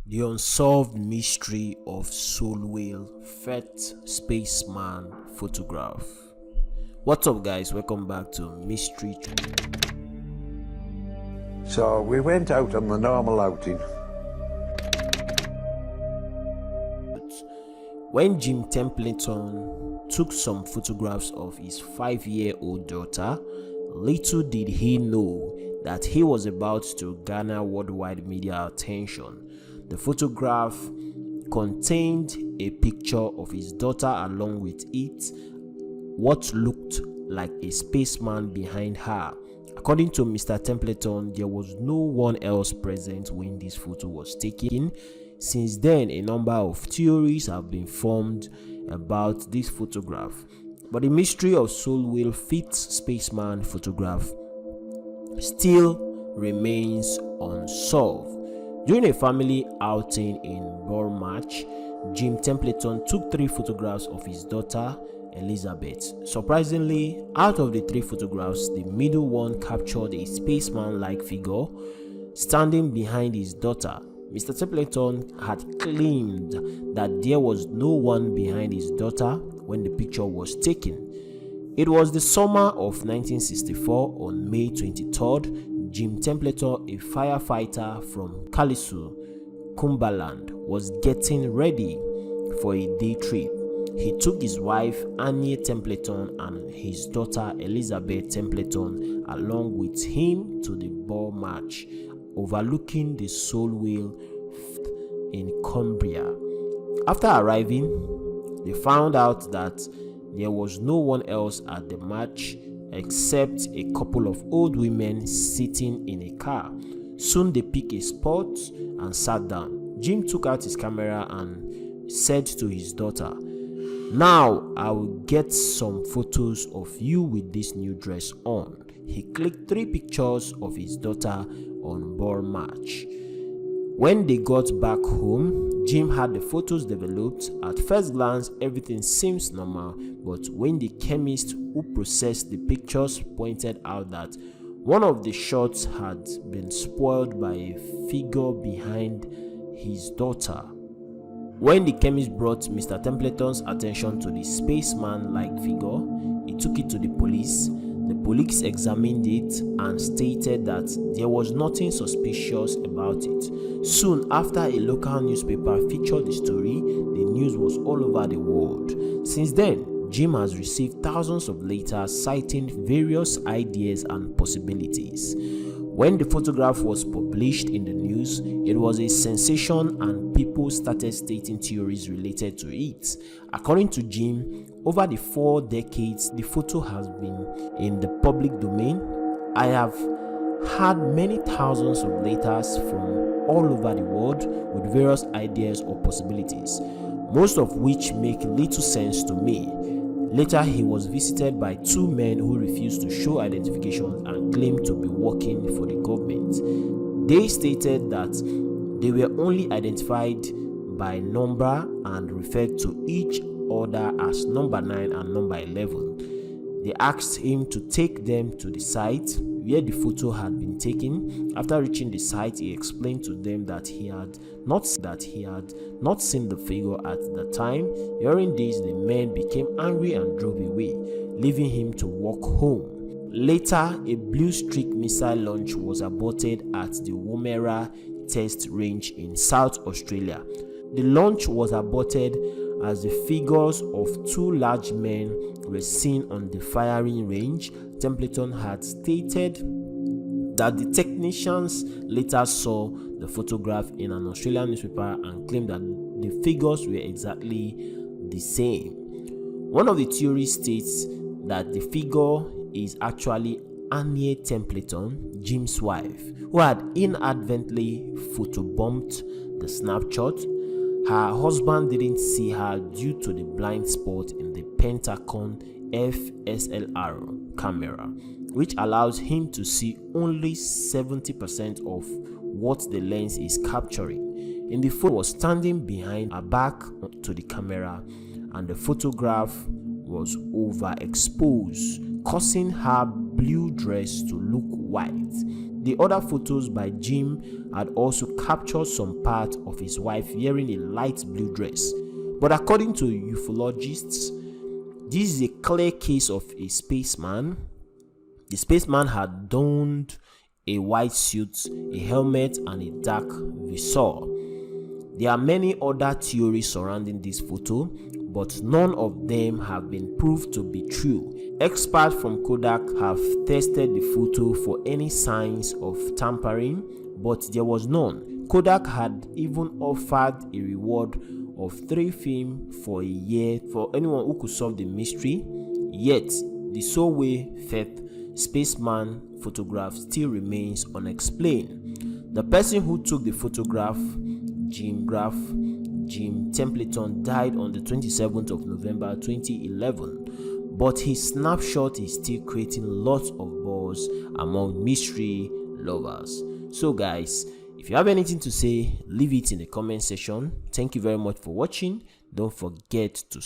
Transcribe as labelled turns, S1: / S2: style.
S1: The Unsolved Mystery of Solway Firth Spaceman Photograph. What's up, guys? Welcome back to Mystery.
S2: So we went out on the normal outing.
S1: When Jim Templeton took some photographs of his 5-year-old daughter, little did he know that he was about to garner worldwide media attention. The photograph contained a picture of his daughter along with what looked like a spaceman behind her. According to Mr. Templeton, there was no one else present when this photo was taken. Since then, a number of theories have been formed about this photograph, but the mystery of Solway Firth Spaceman Photograph still remains unsolved. During a family outing in March, Jim Templeton took 3 photographs of his daughter, Elizabeth. Surprisingly, out of the 3 photographs, the middle one captured a spaceman-like figure standing behind his daughter. Mr. Templeton had claimed that there was no one behind his daughter when the picture was taken. It was the summer of 1964. On May 23rd, Jim Templeton, a firefighter from Kalisu, Cumberland, was getting ready for a day trip. He took his wife Annie Templeton and his daughter Elizabeth Templeton along with him to the ball match overlooking the Solway in Cumbria. After arriving, they found out that there was no one else at the match except a couple of old women sitting in a car. Soon they picked a spot and sat down. Jim took out his camera and said to his daughter, "Now I will get some photos of you with this new dress on." He clicked 3 pictures of his daughter on ball match. When they got back home, Jim had the photos developed. At first glance, everything seems normal, but when the chemist who processed the pictures pointed out that one of the shots had been spoiled by a figure behind his daughter. When the chemist brought Mr. Templeton's attention to the spaceman-like figure, he took it to the police. The police examined it and stated that there was nothing suspicious about it. Soon after, a local newspaper featured the story. The news was all over the world. Since then, Jim has received thousands of letters citing various ideas and possibilities. When the photograph was published in the news, it was a sensation and people started stating theories related to it. According to Jim, over the 4 decades the photo has been in the public domain, I have had many thousands of letters from all over the world with various ideas or possibilities, most of which make little sense to me. Later, he was visited by 2 men who refused to show identifications and claimed to be working for the government. They stated that they were only identified by number and referred to each other as number 9 and number 11. They asked him to take them to the site where the photo had been taken. After reaching the site, he explained to them that he had not seen the figure at the time. Hearing this, the men became angry and drove away, leaving him to walk home. Later, a Blue Streak missile launch was aborted at the Woomera Test Range in South Australia. The launch was aborted as the figures of 2 large men were seen on the firing range. Templeton had stated that the technicians later saw the photograph in an Australian newspaper and claimed that the figures were exactly the same. One of the theories states that the figure is actually Annie Templeton, Jim's wife, who had inadvertently photobombed the snapshot. Her husband didn't see her due to the blind spot in the Pentagon FSLR camera, which allows him to see only 70% of what the lens is capturing. In the photo, was standing behind her back to the camera, and the photograph was overexposed, causing her blue dress to look white. The other photos by Jim had also captured some part of his wife wearing a light blue dress. But according to ufologists, this is a clear case of a spaceman. The spaceman had donned a white suit, a helmet, and a dark visor. There are many other theories surrounding this photo, but none of them have been proved to be true. Experts from Kodak have tested the photo for any signs of tampering, but there was none. Kodak had even offered a reward of 3 films for a year for anyone who could solve the mystery, yet the Solway Firth Spaceman Photograph still remains unexplained. The person who took the photograph, Jim Templeton, died on the 27th of November 2011, but his snapshot is still creating lots of buzz among mystery lovers. So guys, if you have anything to say, leave it in the comment section. Thank you very much for watching. Don't forget to